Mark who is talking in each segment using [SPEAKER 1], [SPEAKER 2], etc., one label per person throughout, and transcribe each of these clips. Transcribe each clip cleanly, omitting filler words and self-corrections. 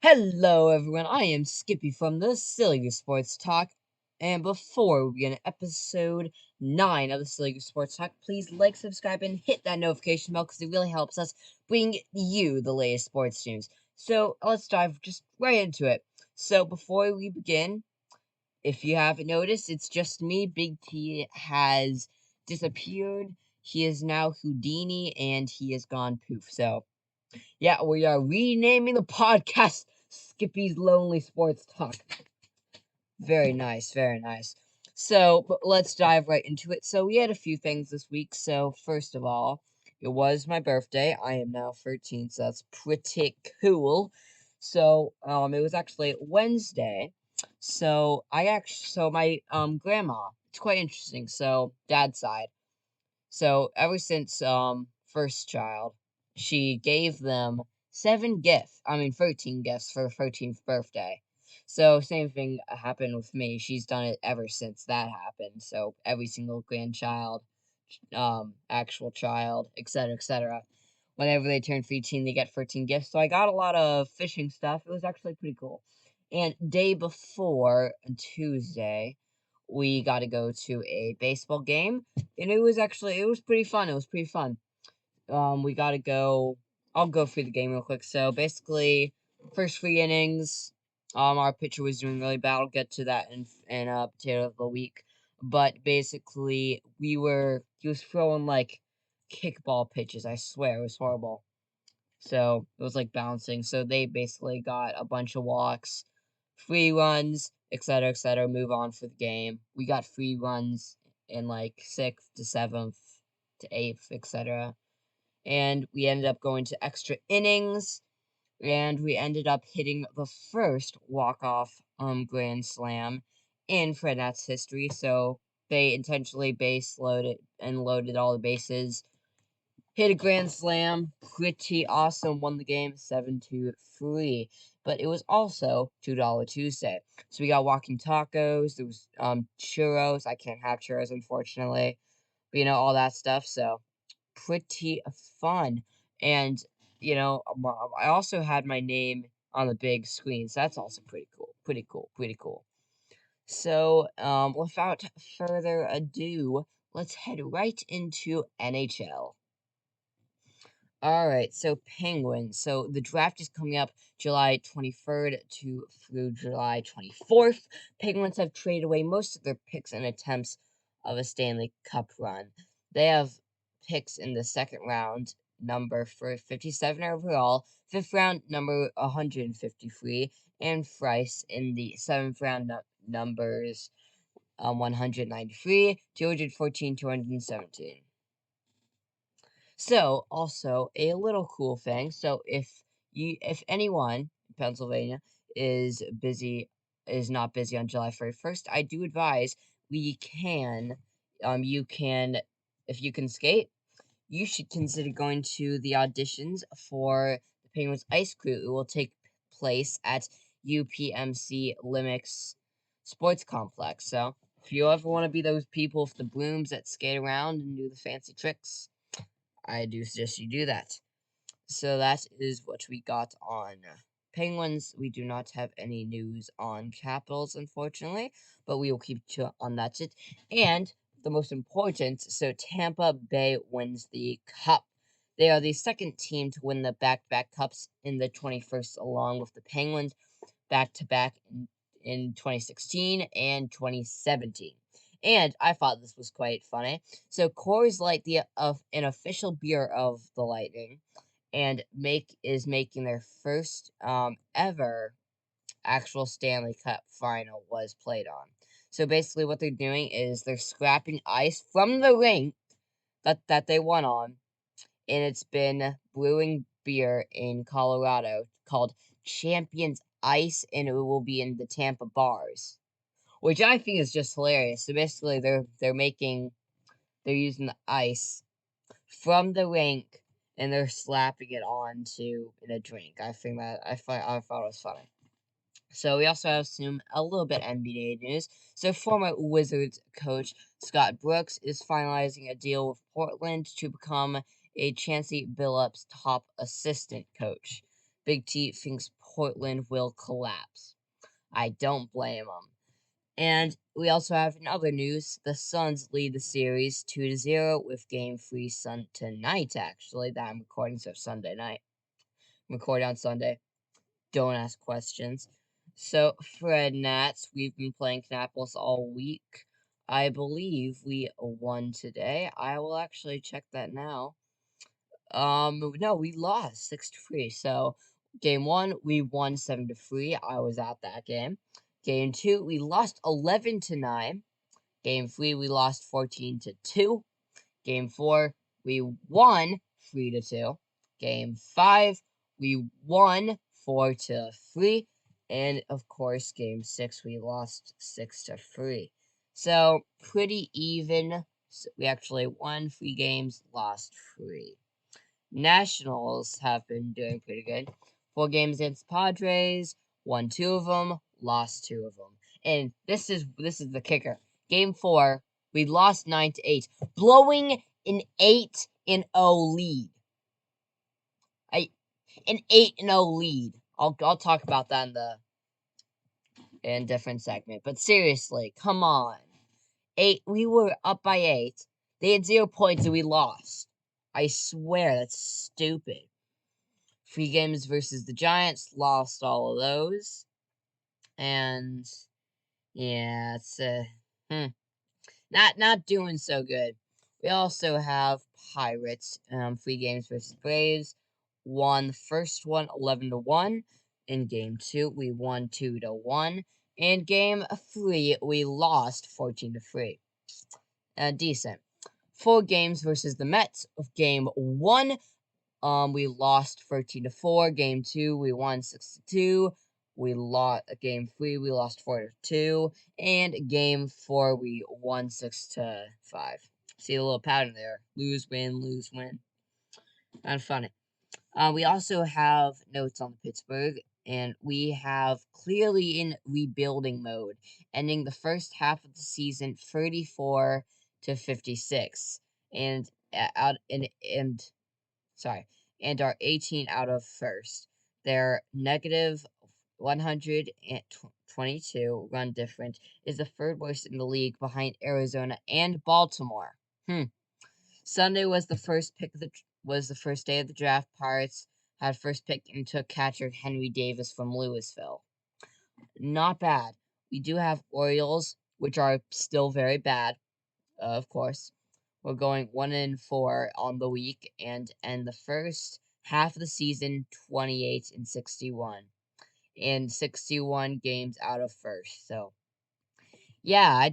[SPEAKER 1] Hello, everyone. I am Skippy from the Silly Sports Talk. And before we begin episode 9 of the Silly Sports Talk, please like, subscribe, and hit that notification bell because it really helps us bring you the latest sports news. So let's dive just right into it. So before we begin, if you haven't noticed, it's just me. Big T has disappeared. He is now Houdini and he has gone poof. So yeah, we are renaming the podcast Skippy's Lonely Sports Talk. Very nice, very nice. So, but let's dive right into it. So, we had a few things this week. So, first of all, it was my birthday. I am now 13, so that's pretty cool. So, it was actually Wednesday. So my grandma, it's quite interesting. So, dad's side. So ever since first child, she gave them 13 gifts for their 13th birthday. So same thing happened with me. She's done it ever since that happened. So every single grandchild, actual child, etc., etc. Whenever they turn 13, they get 13 gifts. So I got a lot of fishing stuff. It was actually pretty cool. And day before, on Tuesday, we got to go to a baseball game, and it was pretty fun. It was pretty fun. We got to go. I'll go through the game real quick. So basically, first 3 innings, our pitcher was doing really bad. I'll get to that in potato of the week. But basically, he was throwing like kickball pitches. I swear it was horrible. So it was like bouncing. So they basically got a bunch of walks, free runs, etc., etc. Move on for the game. We got free runs in like 6th to 7th to 8th, etc. And we ended up going to extra innings, and we ended up hitting the first walk-off grand slam in Fred Nat's history. So they intentionally base loaded and loaded all the bases, hit a grand slam, pretty awesome, won the game 7-3. But it was also $2 Tuesday. So we got walking tacos, there was churros. I can't have churros, unfortunately. But all that stuff. So pretty fun. And I also had my name on the big screen. So that's also pretty cool. Pretty cool. Pretty cool. So without further ado, let's head right into NHL. All right, so Penguins. So the draft is coming up July 23rd through July 24th. Penguins have traded away most of their picks in attempts of a Stanley Cup run. They have picks in the second round, number for 57 overall, fifth round, number 153, and Price in the seventh round, numbers 193, 214, 217. So, also a little cool thing. So, if anyone in Pennsylvania is not busy on July 31st, I do advise you can, if you can skate, you should consider going to the auditions for the Penguins Ice Crew. It will take place at UPMC Limix Sports Complex. So, if you ever want to be those people with the brooms that skate around and do the fancy tricks, I do suggest you do that. So that is what we got on Penguins. We do not have any news on Capitals, unfortunately, but we will keep you on that shit. And the most important, so Tampa Bay wins the cup. They are the second team to win the back-to-back cups in the 21st, along with the Penguins back-to-back in 2016 and 2017. And I thought this was quite funny. So Coors Light, an official beer of the Lightning, and is making their first ever actual Stanley Cup final was played on. So basically, what they're doing is they're scrapping ice from the rink that they won on, and it's been brewing beer in Colorado called Champions Ice, and it will be in the Tampa bars, which I think is just hilarious. So basically, they're using the ice from the rink and they're slapping it onto in a drink. I thought it was funny. So we also have a little bit NBA news. So former Wizards coach Scott Brooks is finalizing a deal with Portland to become a Chancey Billups top assistant coach. Big T thinks Portland will collapse. I don't blame them. And we also have in other news, the Suns lead the series 2-0 with Game 3 tonight, actually, that I'm recording, so Sunday night. I'm recording on Sunday. Don't ask questions. So, Fred Nats, we've been playing Knapples all week. I believe we won today. I will actually check that now. No, we lost 6-3. So, game 1, we won 7-3. I was at that game. Game 2, we lost 11-9. Game 3, we lost 14-2. Game 4, we won 3-2. Game 5, we won 4-3. And of course, game 6, we lost 6-3. So, pretty even. So we actually won 3 games, lost 3. Nationals have been doing pretty good. 4 games against Padres, won 2 of them, lost 2 of them. And this is the kicker. Game 4, we lost 9-8, blowing an 8-0 lead. An 8-0 lead. I'll talk about that in different segment. But seriously, come on. We were up by 8. They had 0 points and we lost. I swear that's stupid. 3 games versus the Giants, lost all of those. And yeah, it's not doing so good. We also have Pirates, 3 games versus Braves. Won the first one 11-1. In game 2, we won 2-1. In game 3, we lost 14-3. Decent. 4 games versus the Mets. Of game 1, we lost 13-4. Game 2, we won 6-2. We lost game 3, we lost 4-2. And game 4, we won 6-5. See a little pattern there. Lose, win, lose, win. Kind of funny. We also have notes on Pittsburgh, and we have clearly in rebuilding mode, ending the first half of the season 34-56, and and are 18 out of first. They're negative 122 run difference, is the third worst in the league behind Arizona and Baltimore. Sunday was the first day of the draft. Pirates had first pick and took catcher Henry Davis from Louisville. Not bad. We do have Orioles, which are still very bad, of course. We're going 1-4 on the week and end the first half of the season 28-61, in 61 games out of first. So, yeah,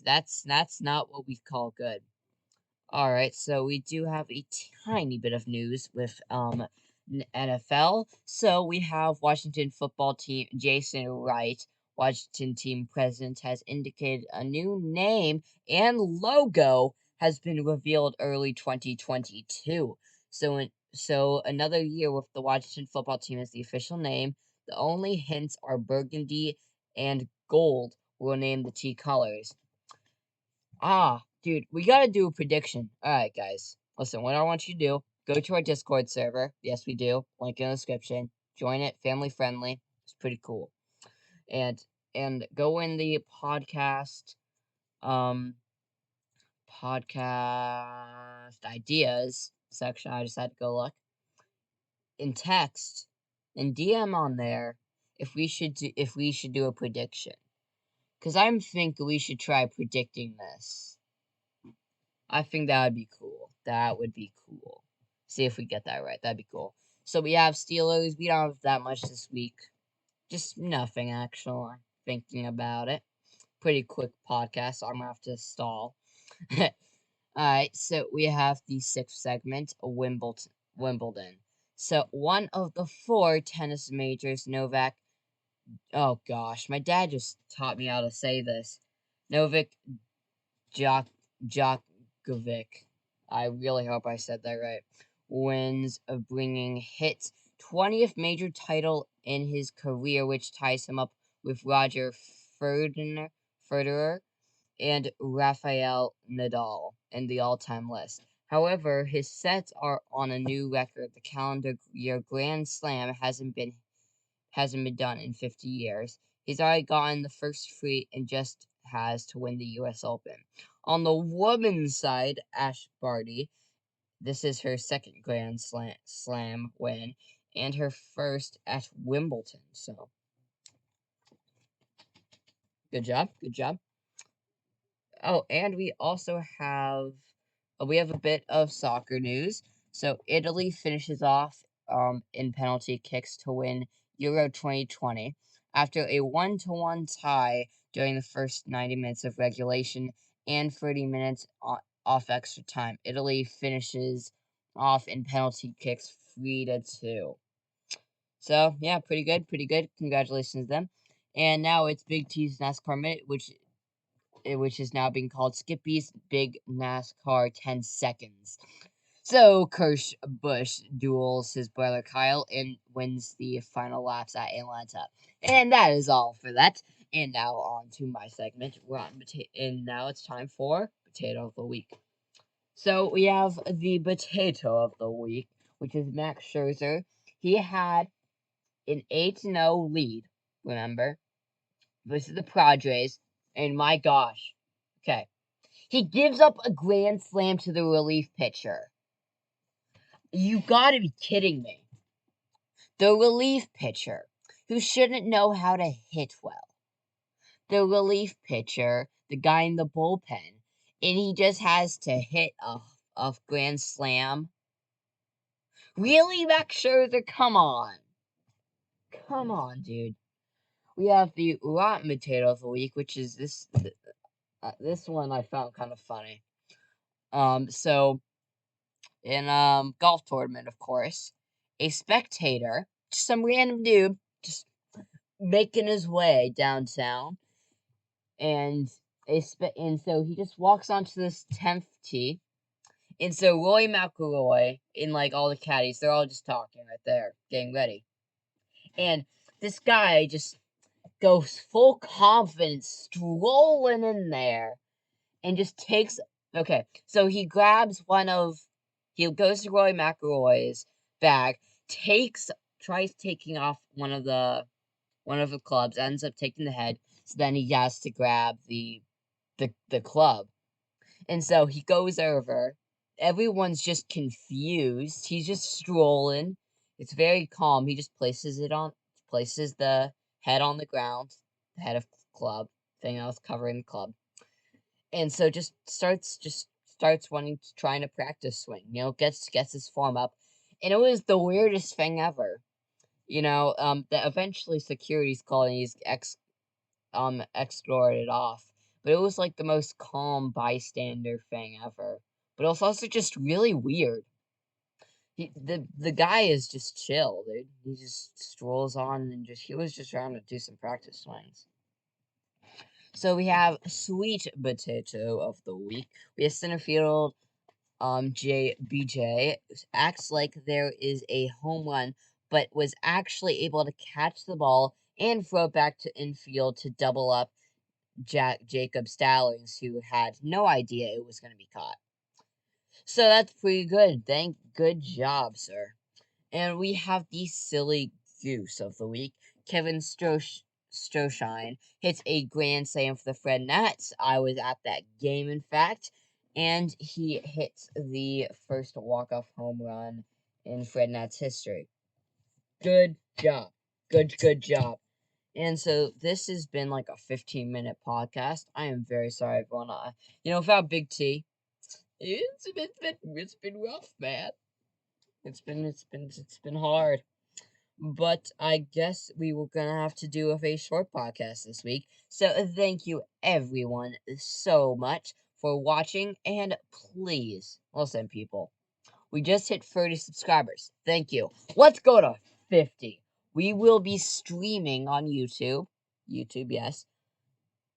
[SPEAKER 1] that's not what we call good. All right, so we do have a tiny bit of news with NFL. So we have Washington football team Jason Wright, Washington team president, has indicated a new name and logo has been revealed early 2022. So another year with the Washington football team as the official name. The only hints are burgundy and gold will name the T colors. Dude, we gotta do a prediction. Alright, guys. Listen, what I want you to do, go to our Discord server. Yes, we do. Link in the description. Join it. Family friendly. It's pretty cool. And go in the podcast ideas section. I just had to go look. In text and DM on there if we should do a prediction. Cause I'm thinking we should try predicting this. I think that would be cool. That would be cool. See if we get that right. That'd be cool. So we have Steelers. We don't have that much this week. Just nothing, actually. Thinking about it. Pretty quick podcast, so I'm gonna have to stall. Alright, so we have the 6th segment, Wimbledon. So one of the 4 tennis majors, Novak. Oh gosh, my dad just taught me how to say this. Novak Djokovic. I really hope I said that right. Wins of bringing hits 20th major title in his career, which ties him up with Roger Federer and Rafael Nadal in the all-time list. However, his sets are on a new record. The calendar year Grand Slam hasn't been done in 50 years. He's already gotten the first three and just has to win the U.S. Open. On the women's side, Ash Barty, this is her second Grand Slam win and her first at Wimbledon. So, good job, good job. Oh, and we have a bit of soccer news. So Italy finishes off in penalty kicks to win Euro 2020 after a 1-1 tie during the first 90 minutes of regulation and 30 minutes off extra time. Italy finishes off in penalty kicks 3-2. So yeah, pretty good, pretty good. Congratulations to them. And now it's Big T's NASCAR Minute, which is now being called Skippy's Big NASCAR 10 Seconds. So, Kirsch Busch duels his brother Kyle and wins the final laps at Atlanta. And that is all for that. And now on to my segment, and now it's time for Potato of the Week. So, we have the Potato of the Week, which is Max Scherzer. He had an 8-0 lead, remember? This is the Padres, and my gosh. Okay. He gives up a grand slam to the relief pitcher. You gotta be kidding me. The relief pitcher, who shouldn't know how to hit well. The relief pitcher, the guy in the bullpen, and he just has to hit a grand slam. Really, Max Scherzer? Come on. Come on, dude. We have the Rotten Potato of the Week, which is this one I found kind of funny. So in golf tournament, of course, a spectator, just some random dude, just making his way downtown, and and so he just walks onto this 10th tee, and so Roy McIlroy and like all the caddies, they're all just talking right there, getting ready, and this guy just goes full confidence, strolling in there, and just takes. Okay, so he goes to Roy McIlroy's bag, tries taking off one of the clubs, ends up taking the head, so then he has to grab the club. And so he goes over. Everyone's just confused. He's just strolling. It's very calm. He just places the head on the ground, the head of club, thing else covering the club. And so starts trying to practice swing, gets his form up. And it was the weirdest thing ever. That eventually security's called and he's escorted off. But it was like the most calm bystander thing ever. But it was also just really weird. The guy is just chill, dude. He just strolls on and he was just trying to do some practice swings. So we have Sweet Potato of the Week. We have center field JBJ acts like there is a home run, but was actually able to catch the ball and throw it back to infield to double up Jacob Stallings, who had no idea it was going to be caught. So that's pretty good. Good job, sir. And we have the silly goose of the week. Kevin Stroshine hits a grand slam for the Fred Nats. I was at that game, in fact, and he hits the first walk-off home run in Fred Nats history. Good job. Good job. And so this has been like a 15-minute podcast. I am very sorry, everyone. Without Big T, it's been rough, man. It's been hard. But I guess we were gonna have to do a short podcast this week. So thank you everyone so much for watching, and please listen, people. We just hit 30 subscribers. Thank you. Let's go to 50. We will be streaming on YouTube. YouTube, yes.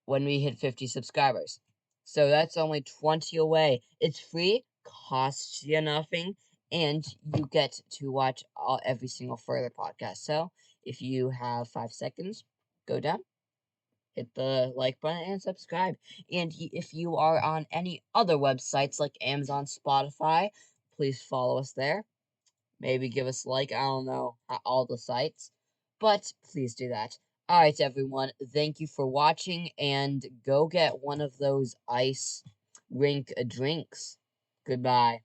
[SPEAKER 1] When we hit 50 subscribers. So that's only 20 away. It's free, costs you nothing, and you get to watch every single further podcast. So if you have 5 seconds, go down, hit the like button and subscribe. And if you are on any other websites like Amazon, Spotify, please follow us there. Maybe give us a like, I don't know, all the sites. But please do that. Alright, everyone, thank you for watching, and go get one of those ice rink drinks. Goodbye.